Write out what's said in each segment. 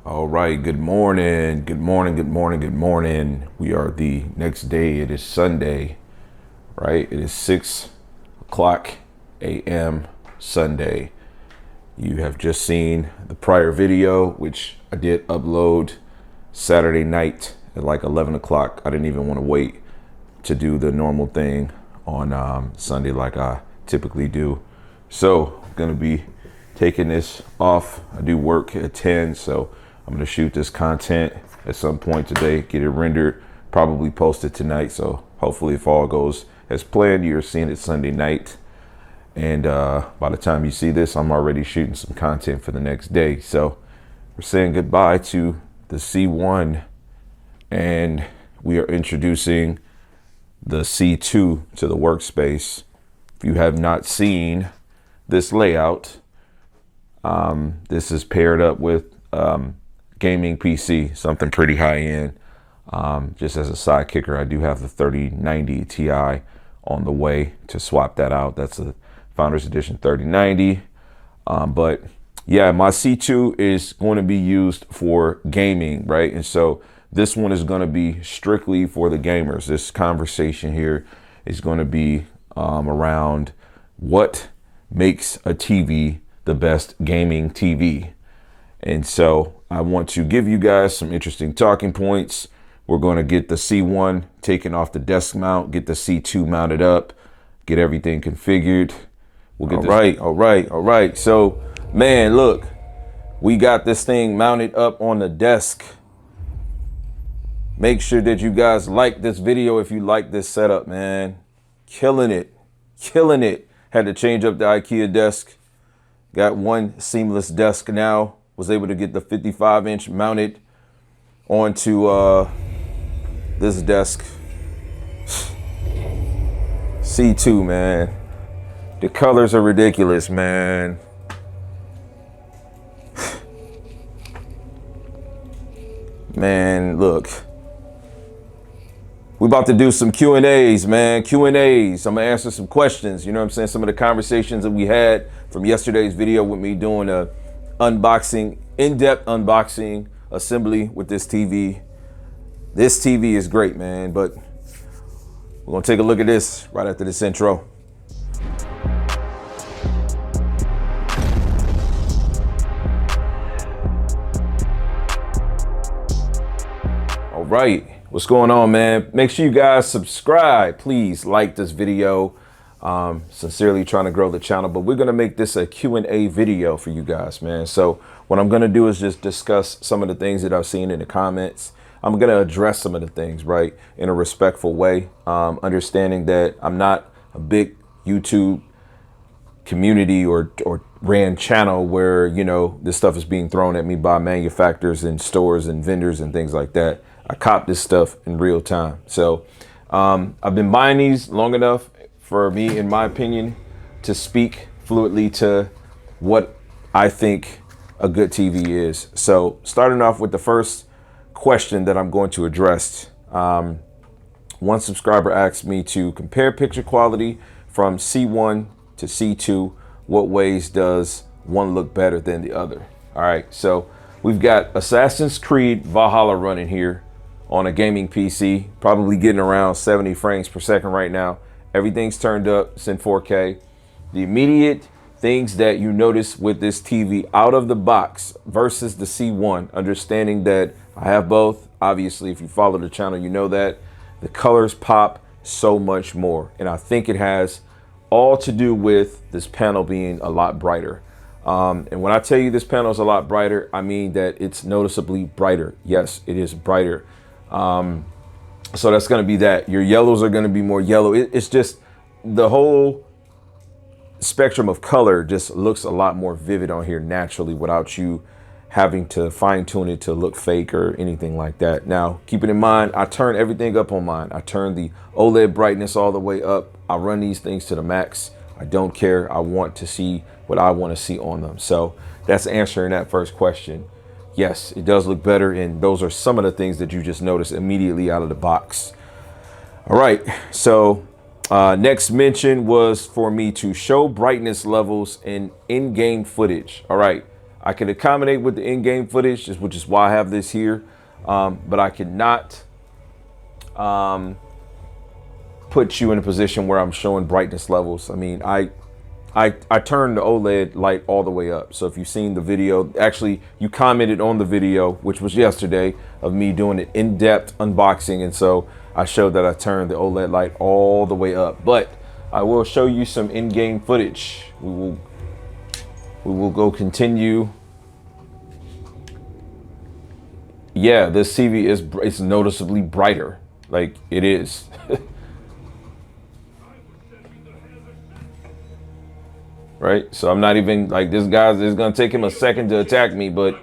All right, good morning, good morning, good morning, good morning. We are the next day. It is Sunday, right? It is 6 o'clock a.m. Sunday. You have just seen the prior video, which I did upload Saturday night at like 11 o'clock. I didn't even want to wait to do the normal thing on Sunday like I typically do. So I'm going to be taking this off. I do work at 10, so I'm going to shoot this content at some point today, get it rendered, probably post it tonight. So hopefully if all goes as planned, you're seeing it Sunday night. And by the time you see this, I'm already shooting some content for the next day. So we're saying goodbye to the C1 and we are introducing the C2 to the workspace. If you have not seen this layout, this is paired up with gaming PC, something pretty high end. Just as a side kicker, I do have the 3090 Ti on the way to swap that out. That's a Founders Edition 3090. But yeah, my C2 is going to be used for gaming, right? And so this one is going to be strictly for the gamers. This conversation here is going to be around what makes a TV the best gaming TV. And so I want to give you guys some interesting talking points. We're going to get the C1 taken off the desk mount, get the C2 mounted up, get everything configured. We'll get all right. So, man, look, we got this thing mounted up on the desk. Make sure that you guys like this video if you like this setup, man. Killing it. Had to change up the IKEA desk. Got one seamless desk now. Was able to get the 55-inch mounted onto this desk. C2, man. The colors are ridiculous, man. Man, look. We about to do some Q&As, man. Q&As. I'm gonna answer some questions. You know what I'm saying? Some of the conversations that we had from yesterday's video with me doing a unboxing, in-depth unboxing assembly with this TV. This TV is great, man, but we're gonna take a look at this right after this intro. All right, what's going on, man? Make sure you guys subscribe. Please like this video. Sincerely trying to grow the channel, but we're going to make this a Q&A video for you guys, man. So what I'm going to do is just discuss some of the things that I've seen in the comments. I'm going to address some of the things, right, in a respectful way, understanding that I'm not a big YouTube community or ran channel where, you know, this stuff is being thrown at me by manufacturers and stores and vendors and things like that. I cop this stuff in real time. So I've been buying these long enough for me, in my opinion, to speak fluidly to what I think a good TV is. So starting off with the first question that I'm going to address. One subscriber asked me to compare picture quality from C1 to C2. What ways does one look better than the other? All right, so we've got Assassin's Creed Valhalla running here on a gaming PC, probably getting around 70 frames per second right now. Everything's turned up, it's in 4K. The immediate things that you notice with this TV out of the box versus the C1, understanding that I have both. Obviously, if you follow the channel, you know that the colors pop so much more. And I think it has all to do with this panel being a lot brighter. And when I tell you this panel is a lot brighter, I mean that it's noticeably brighter. Yes, it is brighter. So that's going to be that. Your yellows are going to be more yellow. It's just the whole spectrum of color just looks a lot more vivid on here naturally without you having to fine tune it to look fake or anything like that. Now, keeping in mind, I turn everything up on mine. I turn the OLED brightness all the way up. I run these things to the max. I don't care. I want to see what I want to see on them. So that's answering that first question. Yes, it does look better, and those are some of the things that you just notice immediately out of the box. All right, so next mention was for me to show brightness levels in in-game footage. All right, I can accommodate with the in-game footage, which is why I have this here. But I cannot put you in a position where I'm showing brightness levels. I mean, I turned the OLED light all the way up. So if you've seen the video, actually you commented on the video, which was yesterday, of me doing an in-depth unboxing. And so I showed that I turned the OLED light all the way up. But I will show you some in-game footage. We will go continue. Yeah, this TV is noticeably brighter. Like it is. Right? So I'm not even like, this guy's, it's gonna take him a second to attack me, but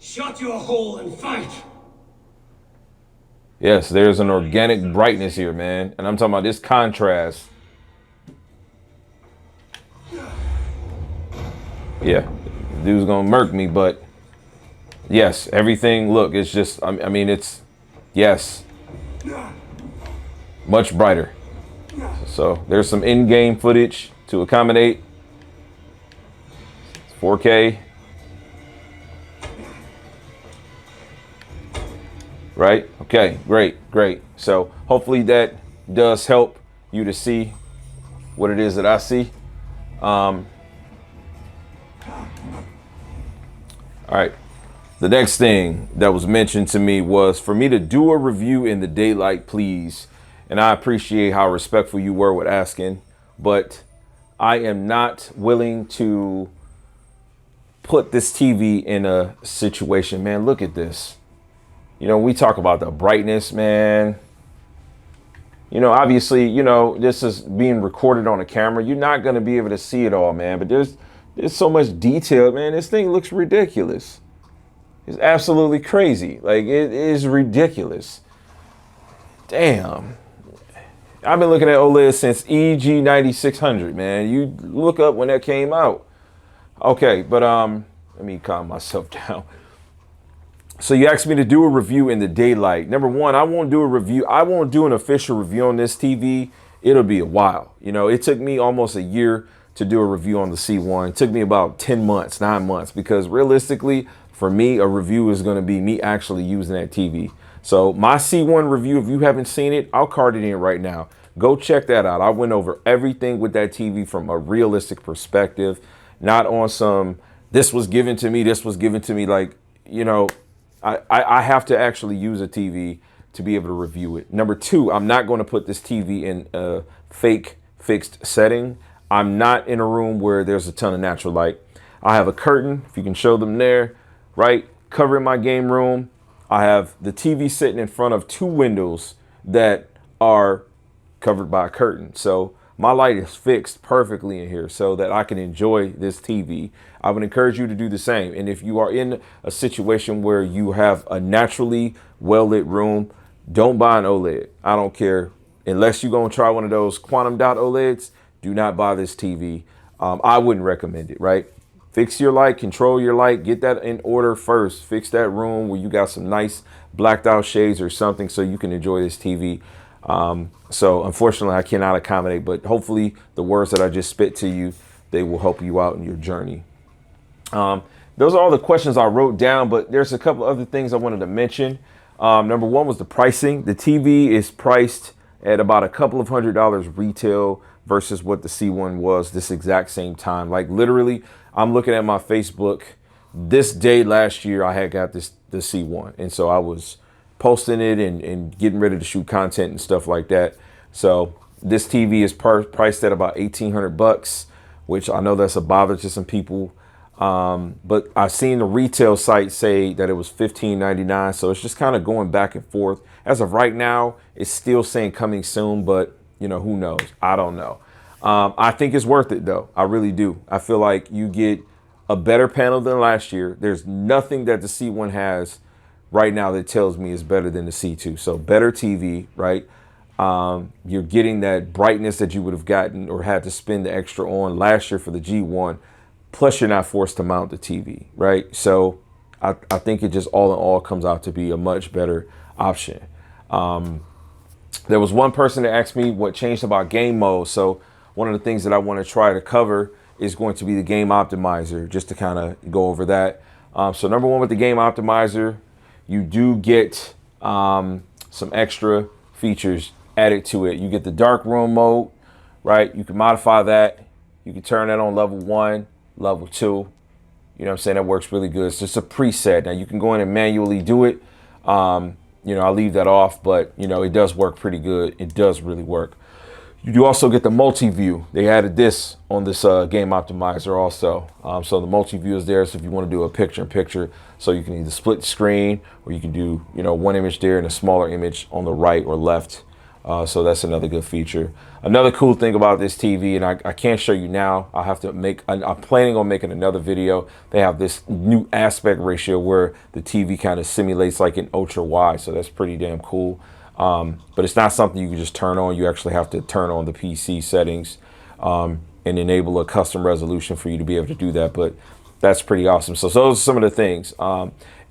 shut your hole and fight. Yes, there's an organic brightness here, man. And I'm talking about this contrast. Yeah, dude's gonna murk me, but yes, everything, look, it's just, I mean, it's, yes, much brighter. So there's some in-game footage to accommodate. 4K. Right? Okay, great. So hopefully that does help you to see what it is that I see. All right. The next thing that was mentioned to me was for me to do a review in the daylight, please. And I appreciate how respectful you were with asking, but I am not willing to put this TV in a situation, man. Look at this. You know, we talk about the brightness, man. You know, obviously, you know, this is being recorded on a camera. You're not going to be able to see it all, man. But there's so much detail, man. This thing looks ridiculous. It's absolutely crazy. Like, it is ridiculous. Damn. I've been looking at OLED since EG9600, man. You look up when that came out. Okay, but let me calm myself down. So you asked me to do a review in the daylight. Number one, I won't do a review. I won't do an official review on this TV. It'll be a while. You know, it took me almost a year to do a review on the C1. It took me about 10 months, 9 months, because realistically, for me, a review is going to be me actually using that TV. So my C1 review, if you haven't seen it, I'll card it in right now. Go check that out. I went over everything with that TV from a realistic perspective, not on some, this was given to me, like, you know, I have to actually use a TV to be able to review it. Number two, I'm not going to put this TV in a fake fixed setting. I'm not in a room where there's a ton of natural light. I have a curtain, if you can show them there, right? Covering my game room. I have the TV sitting in front of two windows that are covered by a curtain. So my light is fixed perfectly in here so that I can enjoy this TV. I would encourage you to do the same. And if you are in a situation where you have a naturally well-lit room, don't buy an OLED. I don't care. Unless you're going to try one of those quantum dot OLEDs, do not buy this TV. I wouldn't recommend it, right? Fix your light, control your light, get that in order first. Fix that room where you got some nice blacked out shades or something so you can enjoy this TV. So unfortunately, I cannot accommodate, but hopefully the words that I just spit to you, they will help you out in your journey. Those are all the questions I wrote down, but there's a couple other things I wanted to mention. Number one was the pricing. The TV is priced at about a couple of $100 retail versus what the C1 was this exact same time. Like literally, I'm looking at my Facebook. This day last year, I had got the C1. And so I was posting it and getting ready to shoot content and stuff like that. So this TV is priced at about $1,800, which I know that's a bother to some people. But I've seen the retail site say that it was $15.99. So it's just kind of going back and forth. As of right now, it's still saying coming soon, but you know, who knows? I don't know. I think it's worth it though. I really do. I feel like you get a better panel than last year. There's nothing that the C1 has right now that tells me is better than the C2. So better TV, right? You're getting that brightness that you would have gotten or had to spend the extra on last year for the G1. Plus you're not forced to mount the TV, right? So I think it just all in all comes out to be a much better option. There was one person that asked me what changed about game mode. So one of the things that I want to try to cover is going to be the game optimizer, just to kind of go over that. So number one, with the game optimizer, you do get some extra features added to it. You get the dark room mode, right? You can modify that. You can turn that on level 1, level 2. You know what I'm saying? That works really good. It's just a preset. Now you can go in and manually do it. You know, I'll leave that off, but you know, it does work pretty good. It does really work. You do also get the multi-view. They added this on this game optimizer also. So the multi-view is there. So if you want to do a picture-in-picture, so you can either split the screen, or you can do, you know, one image there and a smaller image on the right or left. So that's another good feature. Another cool thing about this TV, and I can't show you now. I'll have to make, I'm planning on making another video. They have this new aspect ratio where the TV kind of simulates like an ultra wide. So that's pretty damn cool. But it's not something you can just turn on. You actually have to turn on the PC settings and enable a custom resolution for you to be able to do that. But that's pretty awesome. So those are some of the things.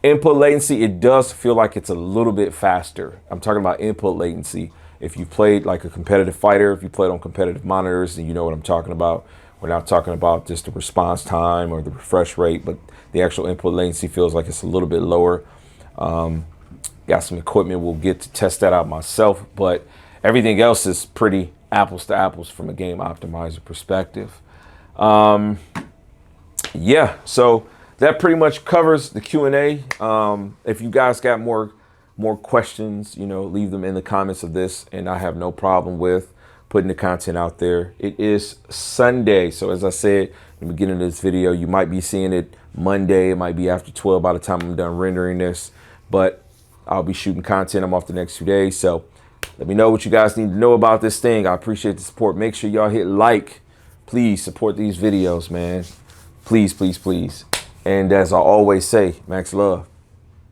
Input latency, it does feel like it's a little bit faster. I'm talking about input latency. If you played like a competitive fighter, if you played on competitive monitors, then you know what I'm talking about. We're not talking about just the response time or the refresh rate, but the actual input latency feels like it's a little bit lower. Got some equipment, we'll get to test that out myself, but everything else is pretty apples to apples from a game optimizer perspective. Yeah, so that pretty much covers the Q&A. If you guys got more questions, you know, leave them in the comments of this, and I have no problem with putting the content out there. It is Sunday, so as I said in the beginning of this video, you might be seeing it Monday. It might be after 12 by the time I'm done rendering this, but I'll be shooting content. I'm off the next 2 days, so let me know what you guys need to know about this thing. I appreciate the support. Make sure y'all hit like. Please support these videos, man. Please, please, please. And as I always say, max love.